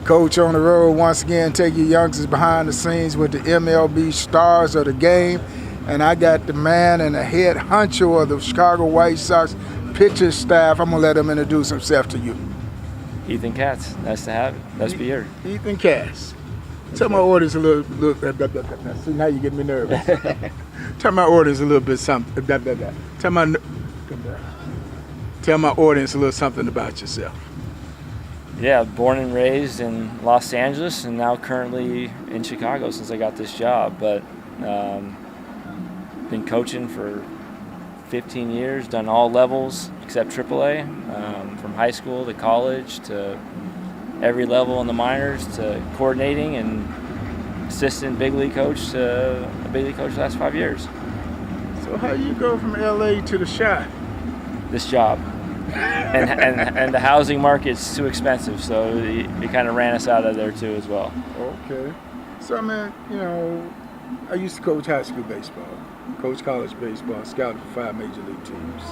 Coach on the road, once again, take your youngsters behind the scenes with the MLB stars of the game. And I got the man and the head honcho of the Chicago White Sox pitching staff. I'm going to let him introduce himself to you. Ethan Katz. Nice to have you. Nice to be here. Ethan Katz. Tell my audience a little see, now you get me nervous. Tell my audience a little bit something. Tell my audience a little something about yourself. Yeah, born and raised in Los Angeles and now currently in Chicago since I got this job. But been coaching for 15 years, done all levels except AAA, from high school to college to every level in the minors to coordinating and assistant big league coach to a big league coach the last 5 years. So how you go from LA to the Chi? This job. and the housing market's too expensive, so it kind of ran us out of there too as well. Okay. So I mean, you know, I used to coach high school baseball, coach college baseball, scouted for 5 major league teams.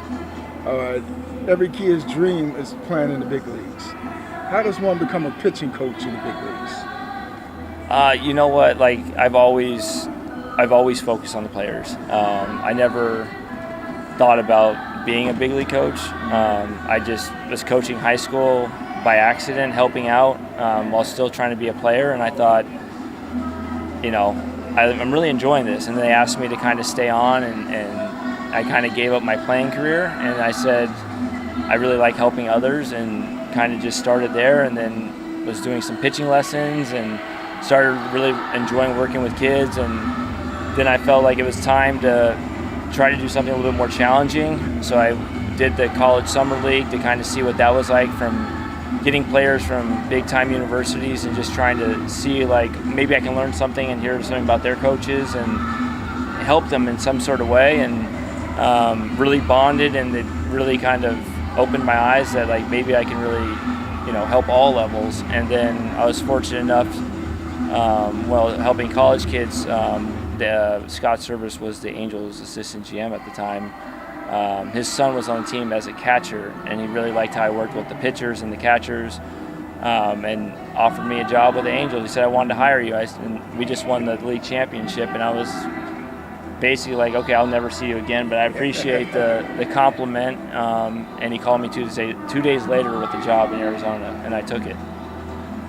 Every kid's dream is playing in the big leagues. How does one become a pitching coach in the big leagues? You know what? Like I've always focused on the players. I never thought about being a big league coach. I just was coaching high school by accident, helping out while still trying to be a player. And I thought, you know, I'm really enjoying this. And they asked me to kind of stay on, and I kind of gave up my playing career. And I said, I really like helping others, and kind of just started there. And then was doing some pitching lessons and started really enjoying working with kids. And then I felt like it was time to try to do something a little bit more challenging. So I did the college summer league to kind of see what that was like, from getting players from big time universities and just trying to see like maybe I can learn something and hear something about their coaches and help them in some sort of way, and really bonded, and it really kind of opened my eyes that like maybe I can really, you know, help all levels. And then I was fortunate enough, helping college kids. Scott Service was the Angels' assistant GM at the time. His son was on the team as a catcher, and he really liked how I worked with the pitchers and the catchers, and offered me a job with the Angels. He said, I wanted to hire you. And we just won the league championship, and I was basically like, okay, I'll never see you again, but I appreciate the compliment. And he called me 2 days later with the job in Arizona, and I took it.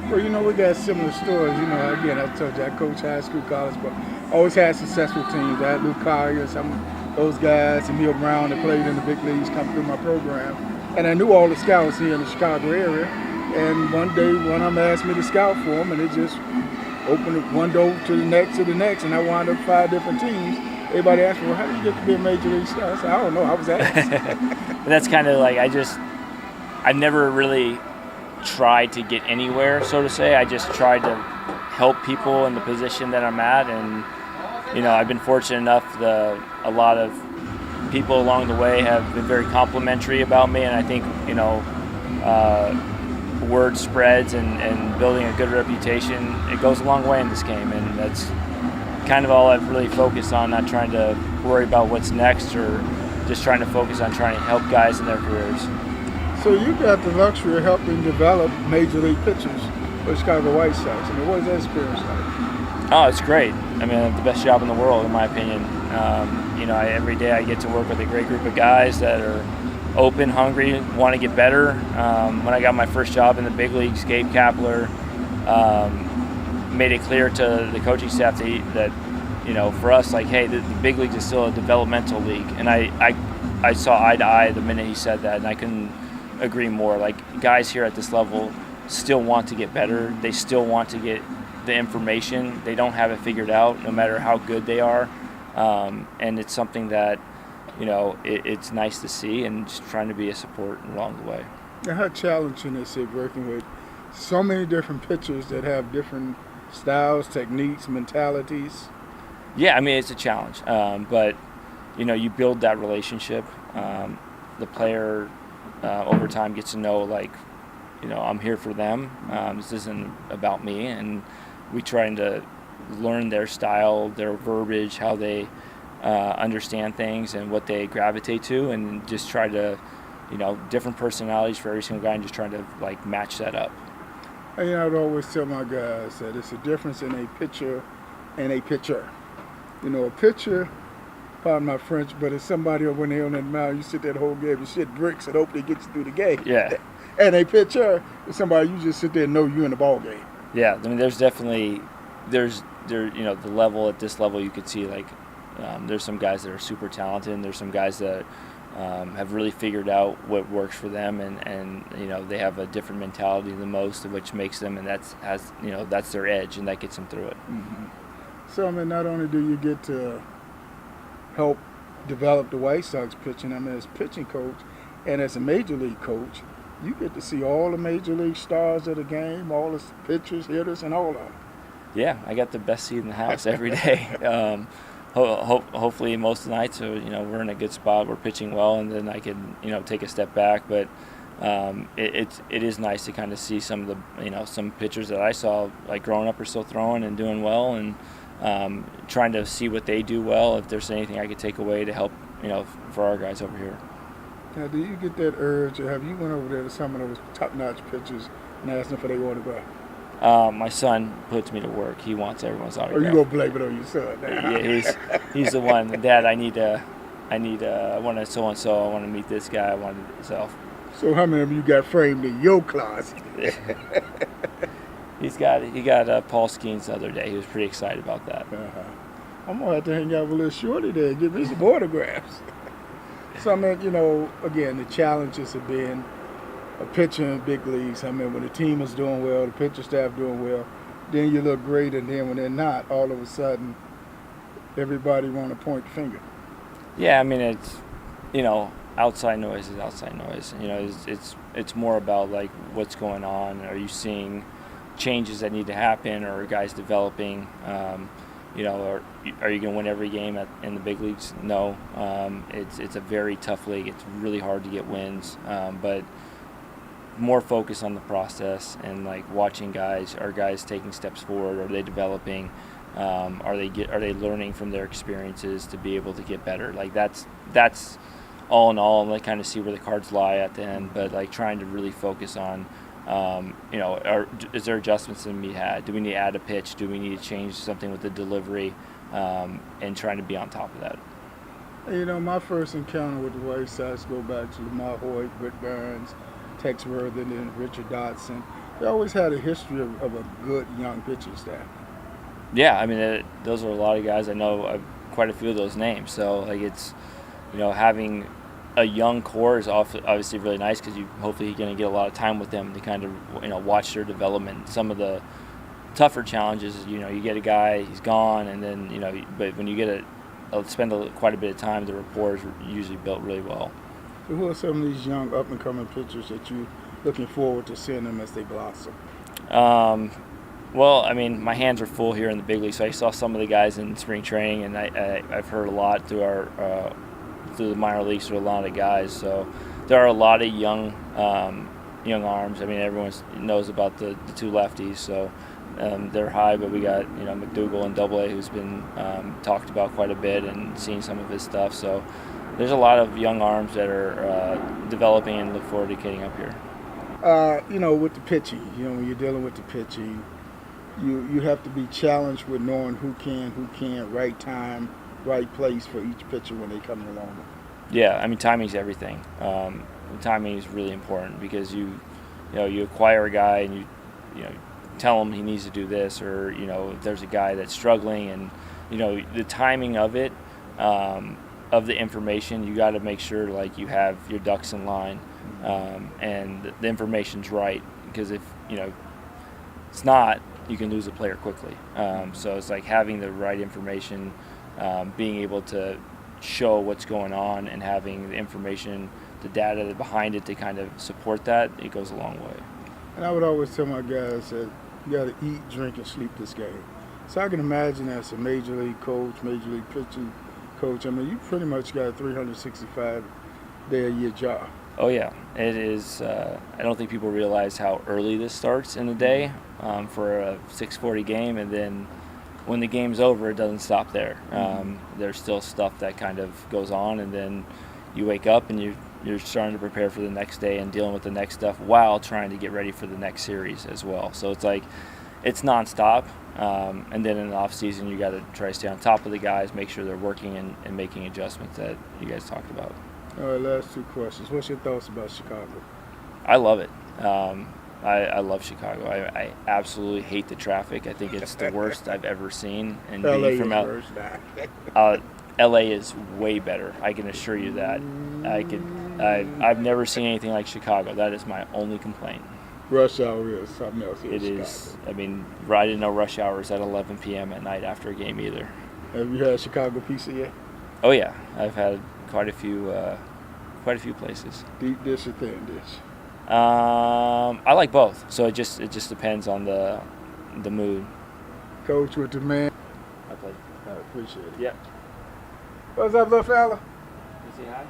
Well, you know, we got similar stories. You know, again, I told you, I coached high school, college, but always had successful teams. I had Luke Collier, some of those guys, Emil Brown that played in the big leagues come through my program. And I knew all the scouts here in the Chicago area. And one day, one of them asked me to scout for them, and it just opened one door to the next, and I wound up 5 different teams. Everybody asked me, well, how did you get to be a major league scout? I said, I don't know, I was asked. That's kind of like, I've never really tried to get anywhere, so to say. I just tried to help people in the position that I'm at, and you know, I've been fortunate enough that a lot of people along the way have been very complimentary about me, and I think, you know, word spreads, and building a good reputation, it goes a long way in this game, and that's kind of all I've really focused on, not trying to worry about what's next, or just trying to focus on trying to help guys in their careers. So you got the luxury of helping develop major league pitchers for the Chicago White Sox. I mean, what is that experience like? Oh, it's great. I mean, it's the best job in the world, in my opinion. You know, every day I get to work with a great group of guys that are open, hungry, want to get better. When I got my first job in the big leagues, Gabe Kapler made it clear to the coaching staff that you know, for us, like, hey, the big leagues is still a developmental league. And I saw eye to eye the minute he said that, and I couldn't agree more. Like, guys here at this level still want to get better. They still want to get the information. They don't have it figured out, no matter how good they are. And it's something that, you know, it's nice to see, and just trying to be a support along the way. Now, how challenging is it working with so many different pitchers that have different styles, techniques, mentalities? Yeah, I mean, it's a challenge. But, you know, you build that relationship. The player over time gets to know, like, you know, I'm here for them. This isn't about me. And we trying to learn their style, their verbiage, how they understand things and what they gravitate to, and just try to, you know, different personalities for every single guy, and just trying to, like, match that up. And I'd always tell my guys that it's a difference in a pitcher and a pitcher. A pitcher, pardon my French, but it's somebody over there on that mound, you sit there the whole game and shit bricks and hope they get you through the game. Yeah. And a pitcher is somebody you just sit there and know you in the ball game. Yeah, I mean, there's definitely, the level at this level you could see, like, there's some guys that are super talented, and there's some guys that have really figured out what works for them, and they have a different mentality than most, which makes them, and that's their edge, and that gets them through it. Mm-hmm. So, I mean, not only do you get to help develop the White Sox pitching, I mean, as pitching coach and as a major league coach, you get to see all the major league stars of the game, all the pitchers, hitters, and all of them. Yeah, I got the best seat in the house every day. Hopefully most of the nights, we're in a good spot, we're pitching well, and then I can, take a step back. But it is nice to kind of see some of the, some pitchers that I saw, like, growing up are still throwing and doing well, and trying to see what they do well, if there's anything I could take away to help, for our guys over here. Now, do you get that urge, or have you went over there to some of those top-notch pitchers and asked them for their autograph? My son puts me to work. He wants everyone's autograph. Oh, you gonna blame it on your son now? Yeah, he's the one. Dad, I want to so-and-so. I want to meet this guy. I want to so. So how many of you got framed in your closet? He got Paul Skeens the other day. He was pretty excited about that. Uh-huh. I'm gonna have to hang out with little Shorty there and give me some autographs. So I mean, again, the challenges of being a pitcher in big leagues. I mean, when the team is doing well, the pitcher staff doing well, then you look great, and then when they're not, all of a sudden, everybody want to point the finger. Yeah, I mean, it's, outside noise is outside noise. It's more about, like, what's going on. Are you seeing changes that need to happen, or are guys developing? Are you going to win every game in the big leagues? No. It's a very tough league. It's really hard to get wins, but more focus on the process and, like, watching guys. Are guys taking steps forward? Are they developing? Are they learning from their experiences to be able to get better? Like, that's all in all, and like kind of see where the cards lie at the end. But, like, trying to really focus on, is there adjustments that we had? Do we need to add a pitch? Do we need to change something with the delivery? And trying to be on top of that. My first encounter with the White Sox go back to Lamar Hoyt, Britt Burns, Tex Worthington, and Richard Dodson. They always had a history of a good young pitching staff. Yeah, I mean, those are a lot of guys. I know quite a few of those names. So, like, it's, having a young core is obviously really nice, because hopefully you're going to get a lot of time with them to kind of, watch their development. Some of the tougher challenges is, you get a guy, he's gone, and then, but when you get spend quite a bit of time, the rapport is usually built really well. So who are some of these young up-and-coming pitchers that you're looking forward to seeing them as they blossom? Well, I mean, my hands are full here in the big league, so I saw some of the guys in spring training, and I've heard a lot through the minor leagues through a lot of guys. So there are a lot of young arms. I mean, everyone knows about the two lefties, so they're high. But we got McDougal in AA, who's been talked about quite a bit, and seen some of his stuff. So there's a lot of young arms that are developing, and look forward to getting up here. With the pitching, when you're dealing with the pitching, you have to be challenged with knowing who can, right time, right place for each pitcher when they come along. Yeah, I mean, timing's everything. Timing is really important, because you acquire a guy and you tell him he needs to do this, or if there's a guy that's struggling, and the timing of it, of the information, you got to make sure, like, you have your ducks in line, and the information's right, because if it's not, you can lose a player quickly. So it's like having the right information, being able to show what's going on, and having the information, the data behind it to kind of support that, it goes a long way. And I would always tell my guys that you got to eat, drink, and sleep this game. So I can imagine as a major league coach, major league pitching coach, I mean, you pretty much got a 365-day-a-year job. Oh, yeah. It is. I don't think people realize how early this starts in the day for a 6:40 game, and then when the game's over, it doesn't stop there. There's still stuff that kind of goes on, and then you wake up and you you're starting to prepare for the next day and dealing with the next stuff while trying to get ready for the next series as well. So it's like it's nonstop. And then in the off season, you got to try to stay on top of the guys, make sure they're working and making adjustments that you guys talked about. All right, last two questions. What's your thoughts about Chicago? I love it. I love Chicago. I absolutely hate the traffic. I think it's the worst I've ever seen. And LA being from is worse. LA is way better. I can assure you that. I've never seen anything like Chicago. That is my only complaint. Rush hour is something else. It is. I mean, I didn't know rush hour is at 11 p.m. at night after a game either. Have you had Chicago pizza yet? Oh yeah, I've had quite a few places. Deep dish or thin dish? I like both. So it just depends on the mood. Coach with the man. I play. I appreciate it. Yep. What's up, little fella? You say hi?